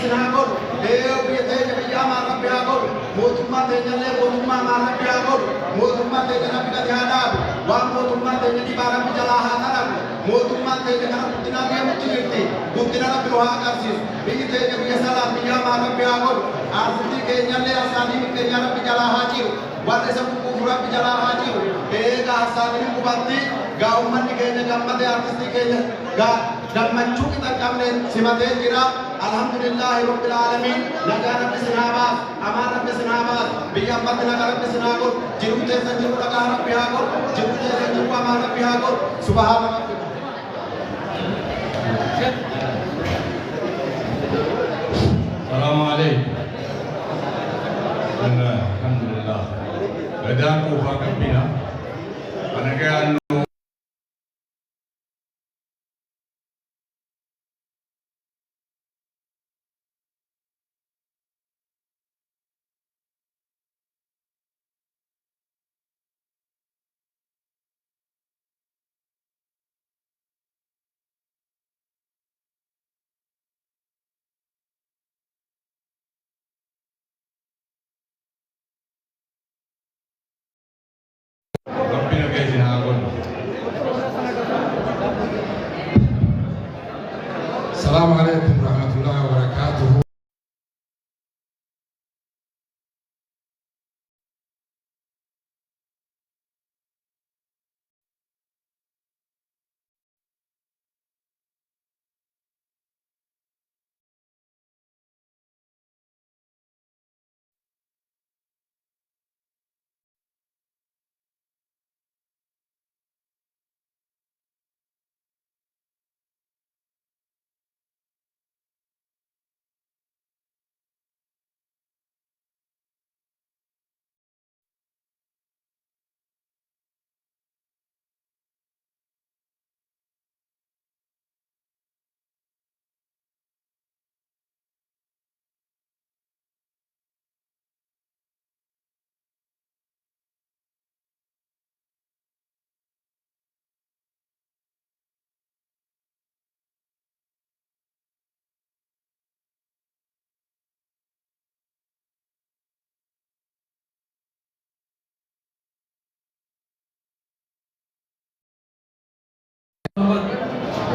sinagol biyate jabiya ma rabbi agol motumma te jalle motumma ma rabbi agol motumma te jana bi kadhadab wa motumma te jadi barang bijalaha tanab motumma te jana putina ke mutirti putina rabbi wa karsis biyate jabiya salam biya ma rabbi agol arti ke jalle asani ke jana bijalaha jiu wate sabu kubura bijalaha jiu ega asani kubatti ga umman ke jana gammade artisti ke ga gammachuu kita qabne simatee jira alhamdulillahi rabbil alamin nagaa rabbi sinaabaas amaan rabbi sinaabaas biyya abbatti nagaa rabbi sinaagot jiru teessan jiru nagaa rabbi haa godhu jiru teessan jiru amaan rabbi haa godhu subhaana rabbi. Assalamualaikum. Alhamdulillah. Gadaan ko pagkapina. Panagaan Assalamualaikum warahmatullahi wabarakatuh.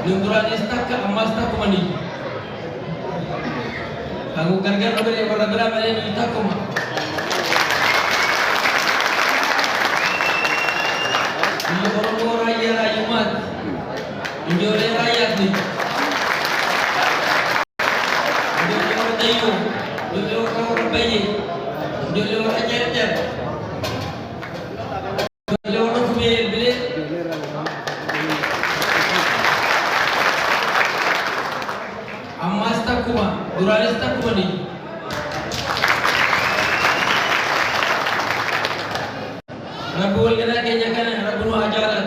Nunduran istak ke emas tak kumani. Aku kerja beri berat-berat beri tak kuma. Ini orang raya raya mat. Ini orang rakyat ni. Ini orang dayu. Ini orang bayi. Ini orang ajar-ajar. Ini orang kumil-kumil. Amas tak kuma, duranis tak kuma ni. Rabu walgana kenya kana rabu no ajalat.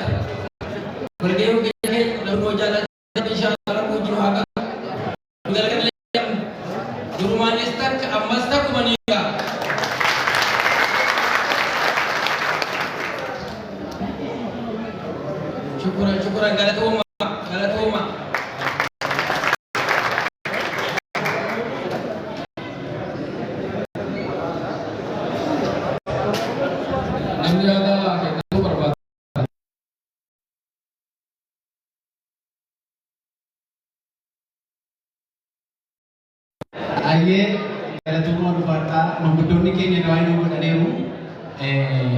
Bergeu kenya rabu no ajalat insyaallah rabu jinu aga. Galkan lem durumanis tak amas tak kuma ni. Syukuran galat umma. Aye, kalau cuma berkata, membedoni kini doain nombor ademu,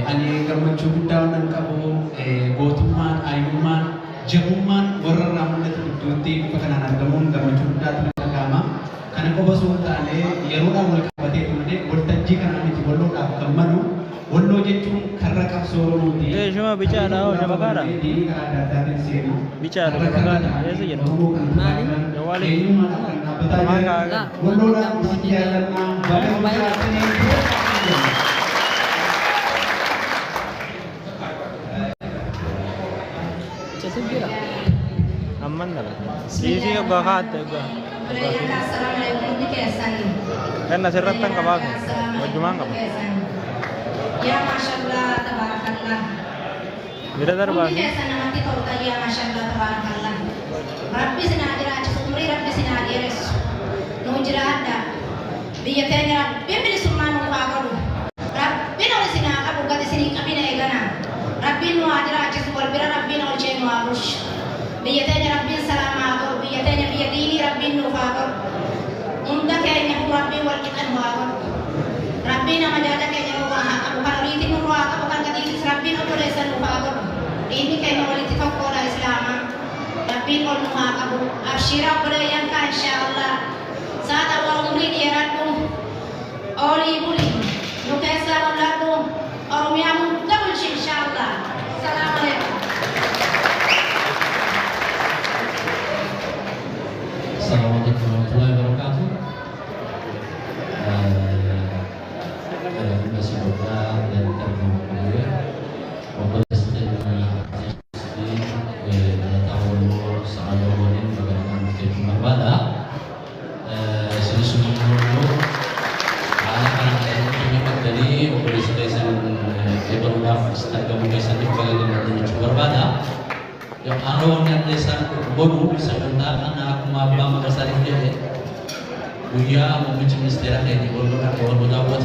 ani gammachuu guddaa nan qabu, gootummaan, ayyummaan, jabummaan warra raamuna gidduutti bifa kanaan argamuun gammachuu guddaatu natti dhagahama. Kana qofa osoo hin taane yeroodhaan wal qabatee turre waltajjii kanaan itti walloodhaaf gammadu. Walloo jechuun karra qabsoo Oromooti. Cuma bicara Jabakara. Diinii karaa adda addaatiin seenu. Bicara Jabakara. Biasa jadi. Jawali. Walloodhaan isin jaallannaa baay'ee aman dah. Isi ka bakat ba. Kan nasiratan ka ba? Wajumang ka ba? Ya masyaallah tabarakallah. Mira darba. Mungkin sana mati kau tadi ya masyaallah tabarakallah. Rabbi sinadira umri Rabbi sinadira. No jiraadha. Biyya keenya Rabbiin bilisummaa nuuf haa godhu. Rabbiin ol isin haa qabu gad isinii qabina eegana. Rabbiin nu haa jiraachisu wal bira Rabbiin ol ishee nu haa bulchu. Biyya keenya Rabbiin salaamaa haa godhu. Biyya keenya biyya diinii Rabbiin nuuf haa godhu. Hunda keenya Rabbiin wal qixa nu haa godhu. Rabbiin amajaada keenya nu haa qabu. Kan oliitiin nu haa qabu. Kan gadiitis Rabbiin obboleessa nu haa godhu. Diinni keenya walitti tokkoodha Islaamaa. Rabbiin ol nu haa qabu. Abshiira obboleeyyan kaa inshaallah. Saada waa umrii dheeradhu. Olii buli. Nu keessaa mul'adhu. Oromiyaa hunda bulchi inshaallah. Salaamu alaikum. Assalamualaikum warahmatullahi wabarakatuh. Terima kasih Bapak dan teman-teman. Bapak sedang tahun sangat berwarna bagaimana kita berbeda. Sini dulu. Anak-anak yang dari operasi desa baru dapat setelah mengisi dengan berbeda. Yang aron yang desa bodoh sebentar anak maba magasari dia Buya membenci istirahat yang dibolong dapat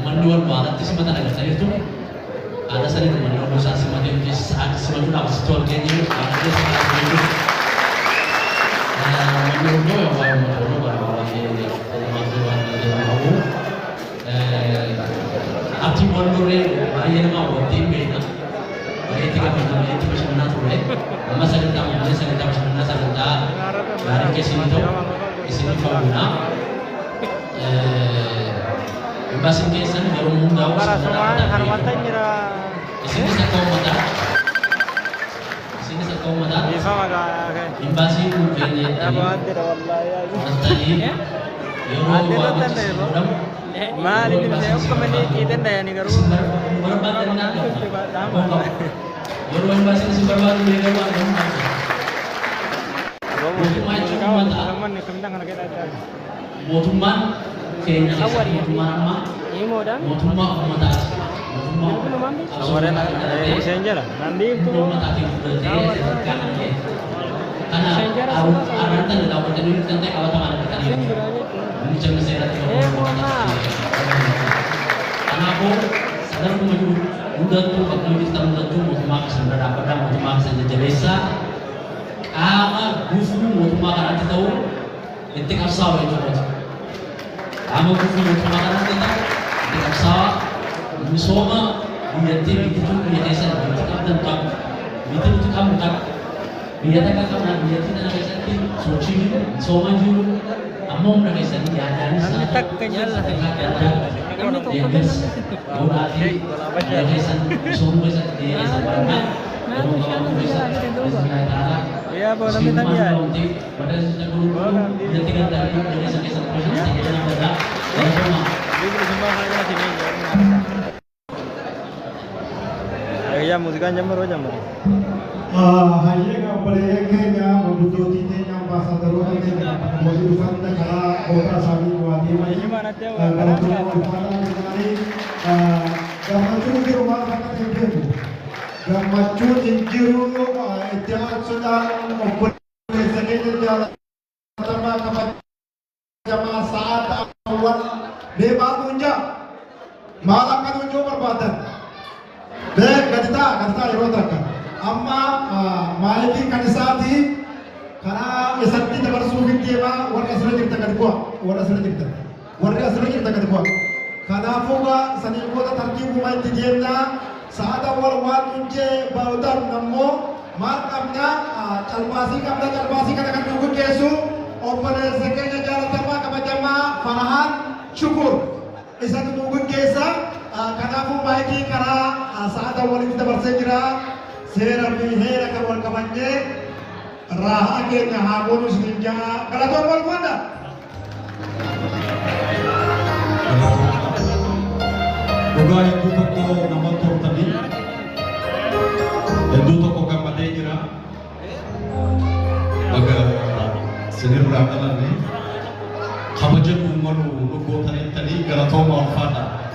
menjual barat di semata ada saya itu ada saya menjual usaha semata itu saat semata dapat jual kayaknya ada saya itu menjual yang baru menjual baru arti bolore ayah nama waktu beda ayah tiga bintang ayah tiga sembilan tuh mama saya tahu mama saya tahu sembilan saya tahu dari kesini tuh kesini fauna Imbasin kesan baru mengundang Isini satu mata. Isini satu mata. Imbasin kene. Tadi. Mali ni saya kemana kita dah ni garu. Berbadan nak. Baru imbasin si berbadan ni garu. Motuman kayaknya motuman mah motuman mata Kemarin messenger lah. Nanti itu karena aratan dapat dulu tentang awal teman kita ini macam saya karena aku sadar aku udah tuh waktu kita udah tuh mau makan sebenarnya apa dah mau makan saja jelesa ama gufu mau makan nanti tahu itu kapsal itu ama gufu mau makan nanti tahu itu kapsal misoma biyati begitu biasa itu kan tentang itu kamu kan biyata ka kamu biyati na kasi sochi soma ju among na kasi ya dan sa tak kenyal lah. yes orati ya kasi soma sa dia sa barna kamu bisa Ya, boleh minta dia. pada guru biyati kan dari sa kasi proses sa dia na bada soma Libre semua saya sini. Ya, musikan jamur jamur. Hayya bolehnya membutuh yang bahasa terus boleh bukan cara kota sami buati Ini mana dia? kalau ini gamacun di rumah kakak itu gamacun injiru jangan sudah mempunyai segala jalan sama kapan jamaah saat awal bebas unja malam kan unjuk berbadan deh kata irotakan amma maliki kanisati karena esatti dabar sufin kema warga asra jirta kadwa kana fuga sani kota tartibu mai tijemna saada wal watunje baudan nammo markamna calbasi kada kan dugu kesu opere sekenya jala tama kabajama farahan syukur esatu dugu kesa kana fu maliki kara saada wal dabar sejira Sera bihera kawan kawannya raha akhirnya habonus ninja kalau tuan tuan mana? Bukan itu toko nama tur tadi, itu toko kampanye jira, baga senir rakalan ni, kabajan umaru lugu tadi kalau tuan mau fata.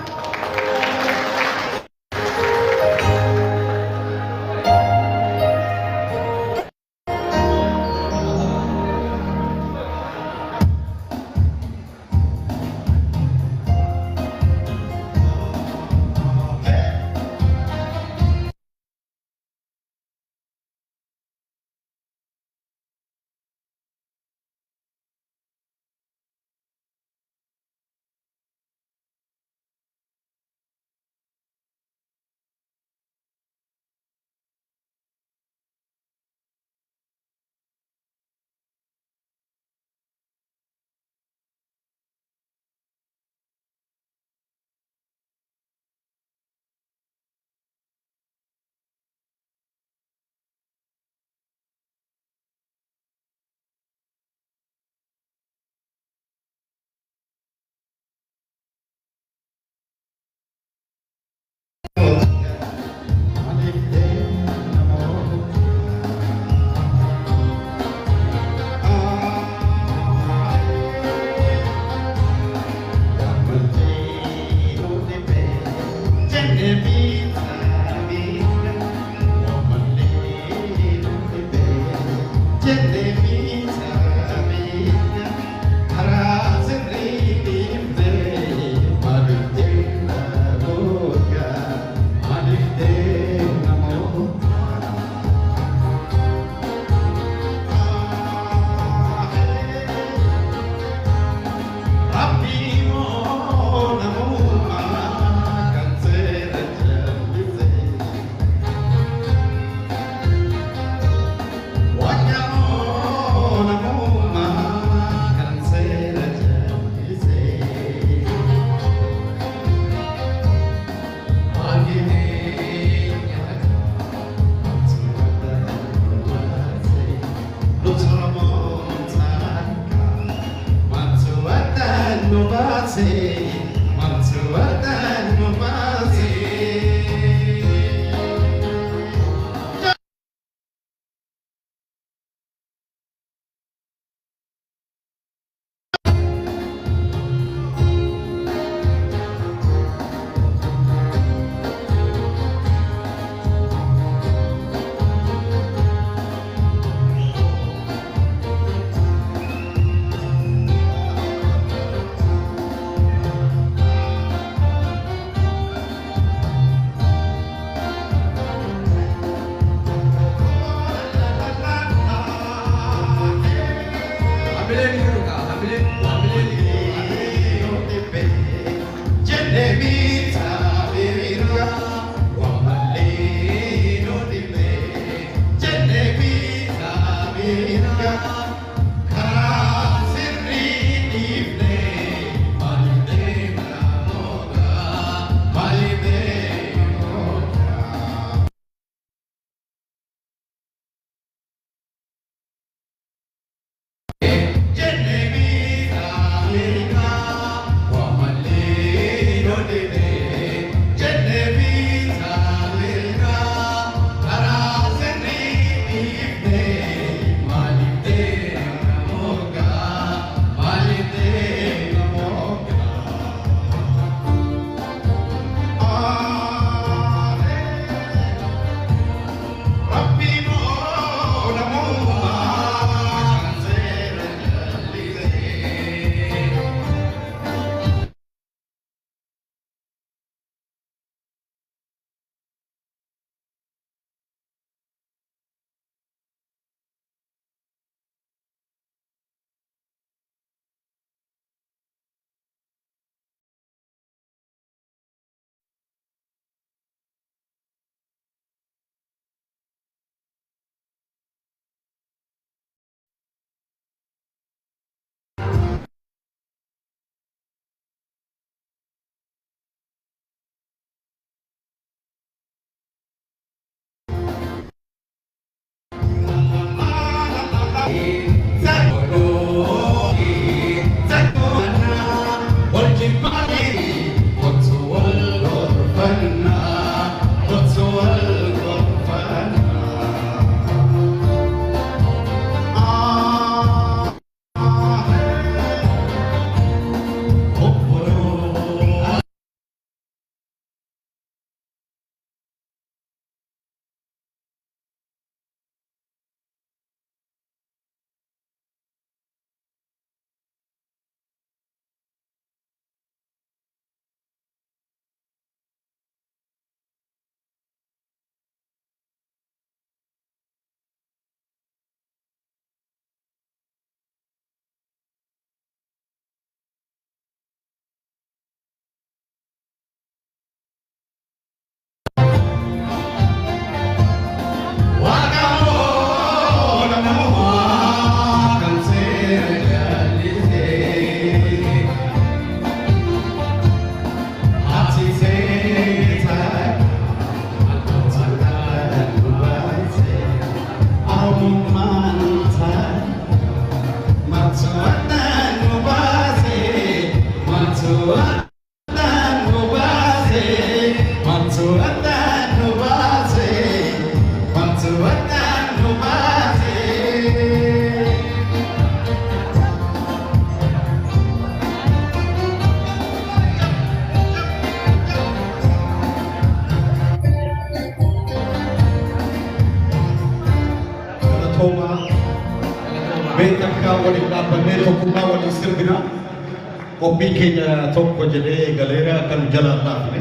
Kopi kenya tokko jedhee galeera kan jalaa dhaabne.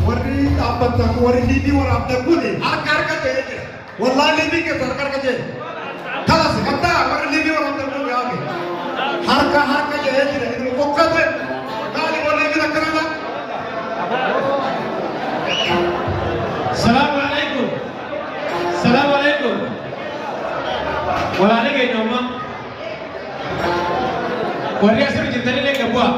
Warri dhaabbatan warri liibii waraabdan kuni harka harka ta'ee jira. Wallaahi liibii keessa harka harka ta'e. Kalas kattaa warri liibii waraabdan kuni yaake. Harka harka ta'ee jira. Inni bokkate gaali warri liibii akkanadha. Salaamu alaikum. Salaamu alaikum. Walaana geenyummaa warri asirra jirtanillee gabbu'aa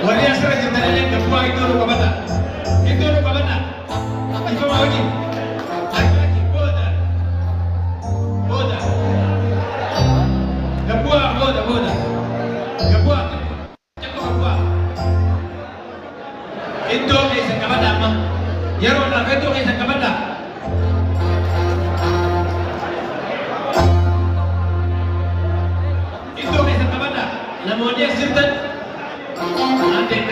warri asirra jirtanillee gabbu'aa iddoo nu qabata ifamaa wajjin booda warri asirtan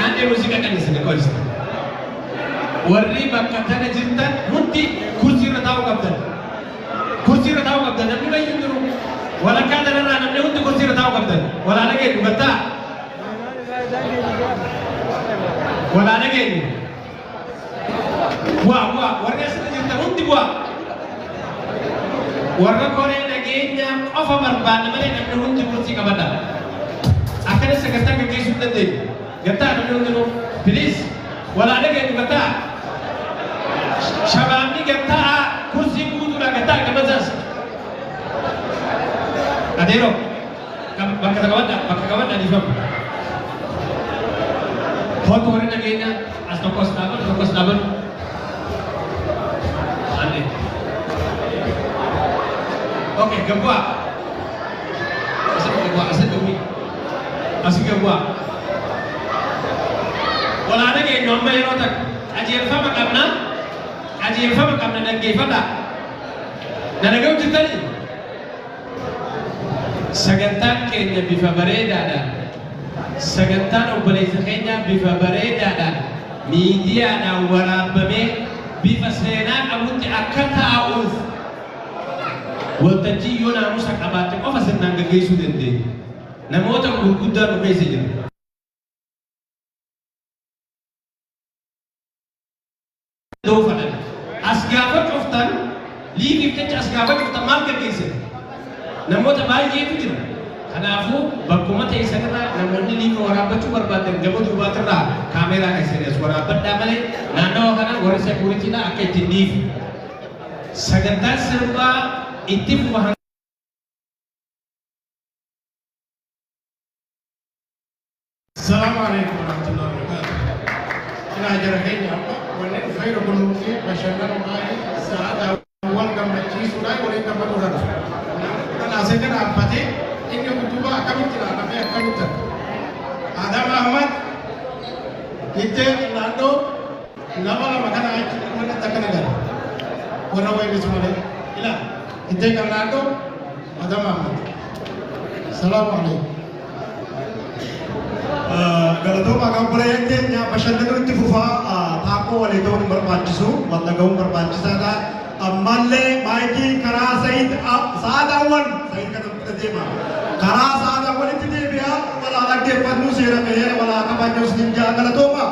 ande musika kan isin ko isin warri bakka tana jirtan hundi kursi irra taa'uu qabdan namni baay'een jiru walakkaa tanarraa namni hundi kursi irra taa'uu qabdan walaana geeddu gattaa walaana geeddu bu'aa warri asirra jirtan hundi bu'aa warra koree nageenya qofa barbaadna malee namni hundi kursi qabadha akkana sagantaa gaggeessuu hin dandeenyu gattaa namni hundinuu please walaana geeddu gattaa shabaabni gattaa kursi guutuudha gattaa gabasaas adeero bakka qabadha dhiifamu foto warri nageenya as tokkos dhaaban ande okay gabbu'a asi gabbu'a walaana geenya amma yeroo takka qajeelfama qabna dhaggeeffadha na dhaga'u jirtanii sagantaan keenya bifa bareedaadhaan sagantaan obboleessa keenya bifa bareedaadhaan miidiyaadhaan waraabamee bifa seenaa qabutti akka taa'uuf waltajjii yoo naamusa qabaatte qofa sirnaan gaggeessuu dandeenya namoota gurguddaan nu keessa jiru. As gaafa cuftan liigiif jecha as gaafa cuftan maal gaggeessan namoota baay'eetu jira kanaafuu bakkuma ta'e sanirraa namoonni liiga waraabbachuu barbaadan gama duubaatirraa kaameeraa keessanii as waraabbadhaa malee naannawa kana warri sekuritiidha akka ittiin dhiifu sagantaan sirbaa itti fufa. Assalamu alaikum warahmatullahi wabarakatuh. Ina jira keenya wanne khairu kunuufi bashannanu maayi sa'ada wal gammachiisuudha waliin gammadu kana. Kana asii kana abbatee inni kutuba akkamitti ilaalamee akkamitti Adam Ahmad ittee naannoo lama kana achi mana takkana gara warra wayii malee ila ittee kan naannoo Adam Ahmad. Assalamu alaikum. Galatoomaa kan bulayaan keenya bashannanuu itti fufaa taakoo walii ta'uun barbaachisu wanta ga'uun barbaachisaadha. Ammallee maayikii karaa Saadaawwan kana bira deema. Karaa Saadaawwanitti deebi'a walaa dhaggeeffannuu seera ta'ee walaa kabajus ni jaa galatoomaa.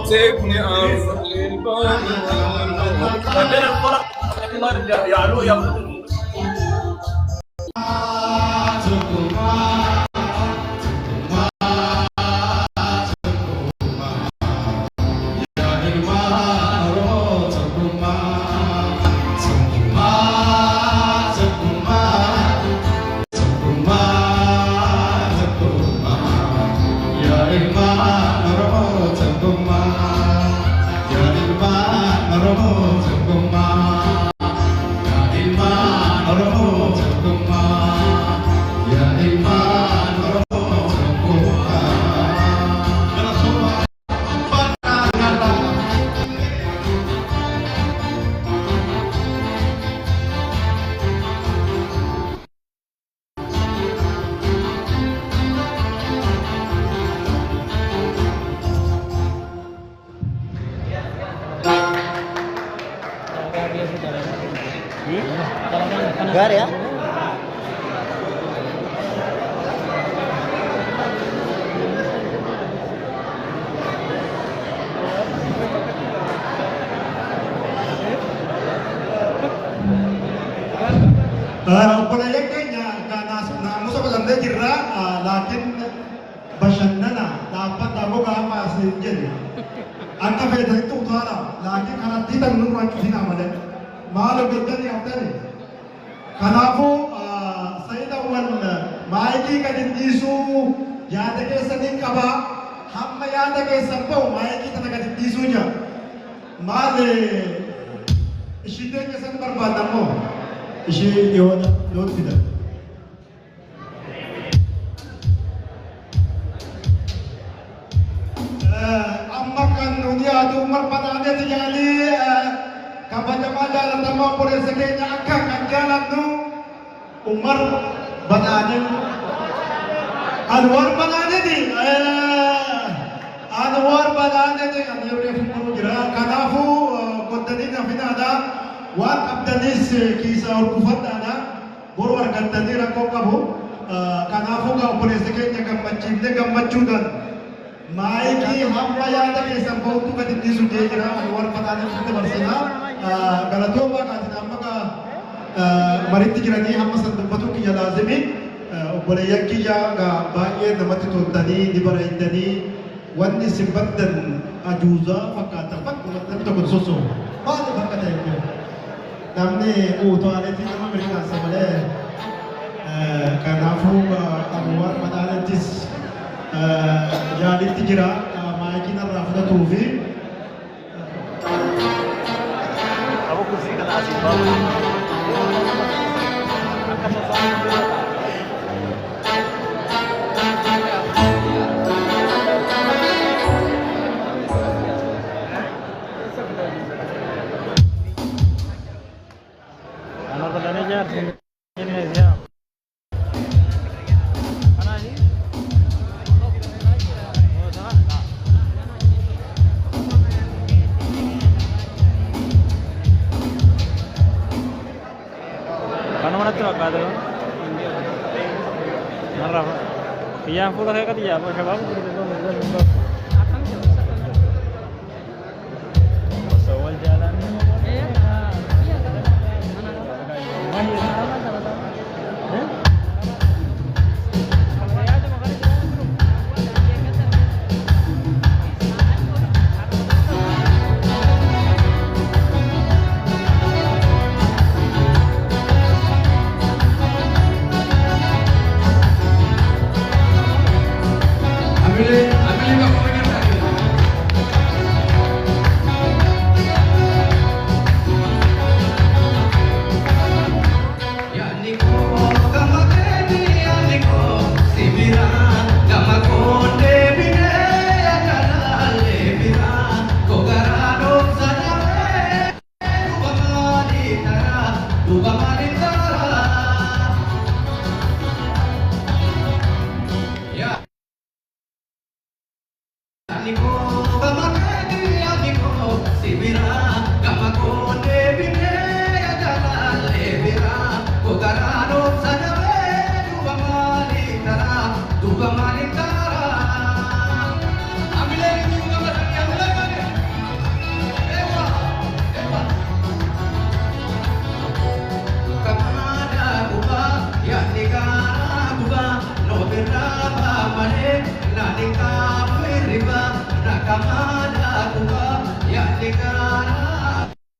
سيبني أنظر للباب عندنا الفرق يعلو يا Gar ya? Obboleeyyan keenya naamusa qotamnee jirra laakiin bashannana dhaabbataa gogaa baasee jenne akka feetanitti utaala laakiin kanatti tan nurraa cufina malee maal hojjettanii haftani kanaafuu sayidawwan maayikii gadi dhiisuu yaada keessanii qabaa hamma yaada keessan ba'u maayikii tana gadi dhiisuu jira maal ishii teenya san barbaadammoo ishii dhiyoota dhiyoot fidan. Amma kan nuti yaadu marfataanee tijaalii kabajamaa jaalatamaa obboleessa keenya akka kan jaalannu Umar Badaanee Anwar Badaanee Anwar Badaanee amirree fuuldura jira kanaafuu qottanii nafinaadha waan qabdanis kiisa horkufadhaadha boru argattanii rakkoo qabu kanaafuu obboleessa keenya gammachiifnee gammachuudhaan maayikii hamma yaada keessan ba'utu gadi dhiisu jira Anwar Badaanee fuuldura barsinaa galatooma kaasin amma maritti jiranii hamma san dubbatu kiyya laazimi obboleeyyan kiyya baay'ee namatti toltanii ni bareeddanii wanni isin baddan ajuuzaa fakkaatan bakkuma namni tokko sosoo maali bakka ta'e namni uutaaneetii nama mirkaansa malee kanaafuu Anwar Badaanettis yaaditti jira maayikii narraa fudhatuu fi yang full kayak ketiga apa siapa soal jalan niko gamakedi ya niko sibira gamakonde bine ya jalan lebira kogarano sadawe duba malitara amile ni duba amile ewa kamada duba ya negara duba no berapa mane na nikah riba na kamada duba ya negara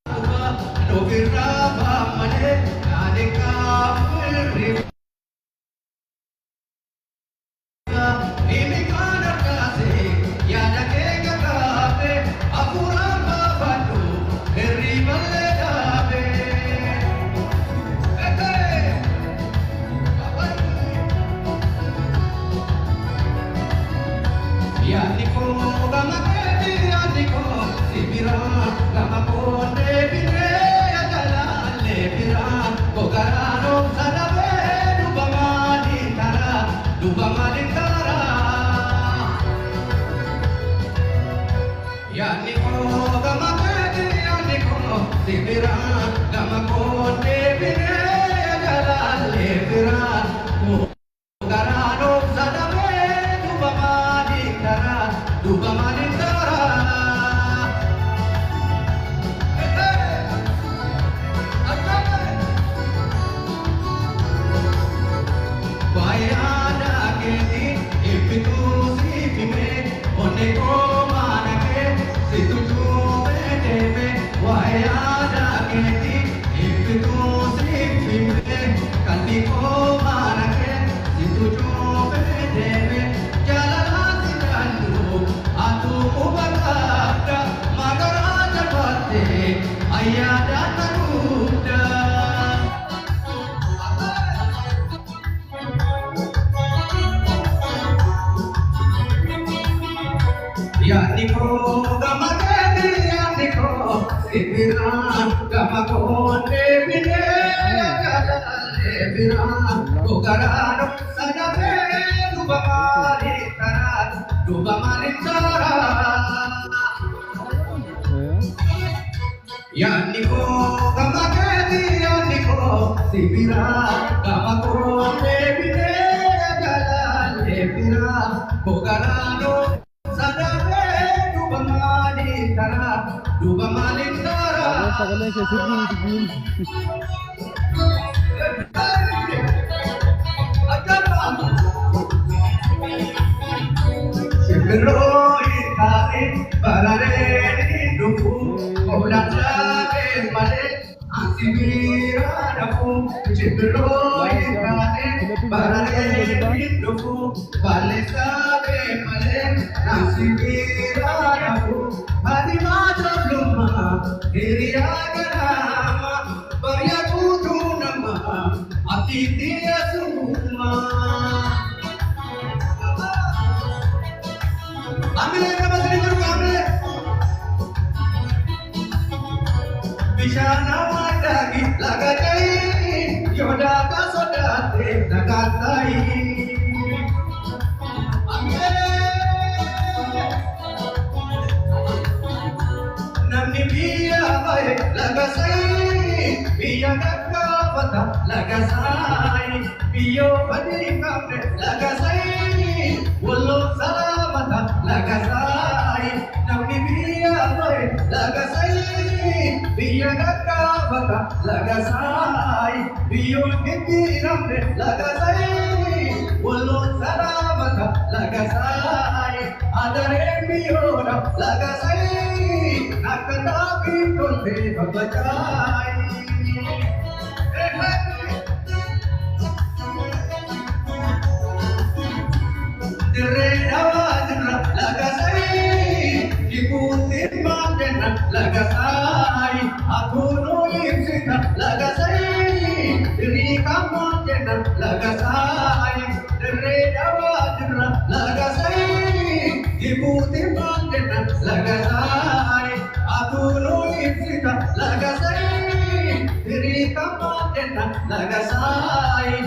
duba no berapa mane na nikah riba ini kana kasih ya jaga kafe apura batu heri baladabe ya niko gamakedi ya niko sibira gamakonde bine ya jalan lebira kogarano sadabe duba malintara ya niko gamakedi ya niko sibira gamakonde bine ya jalan lebira kogarano sadabe duba malintara bayada kedi ipitu sipime oneko manake situju bedeme bayada kedi ipitu sipime kandiko manake situju bedeme jalan sidandu atu ubakada magaraja pate ayada tanuda ya niko gamakedi ya niko sibira gamakonde bine jalan lebira kogarano sadabe duba malitara ya niko gamakedi ya niko sibira gamakonde bine jalan lebira kogarano sadabe duba malitara Sibiroi kare barare duku oblate male asibira daku sibiroi kare barare duku balesave male asibira daku adima jabluma hiriya ganama bayakutu nama atitiya suma amile nama sendiri amile bishana wadagi lagatai yoda kasodate nagatai amile namni biya bae lagasai biya nakapata lagasai biyo badi kamne lagasai wallo salamata lagasai namni biya bae lagasai biya nakapata lagasai biyo badi kamne lagasai wallo salamata lagasai adare biyo lagasai nakatapi konde babajai lagasai ikutin mandena lagasai aku nulisita lagasai diri kamu mandena lagasai dere dawadra lagasai ikutin mandena lagasai aku nulisita lagasai diri kamu mandena lagasai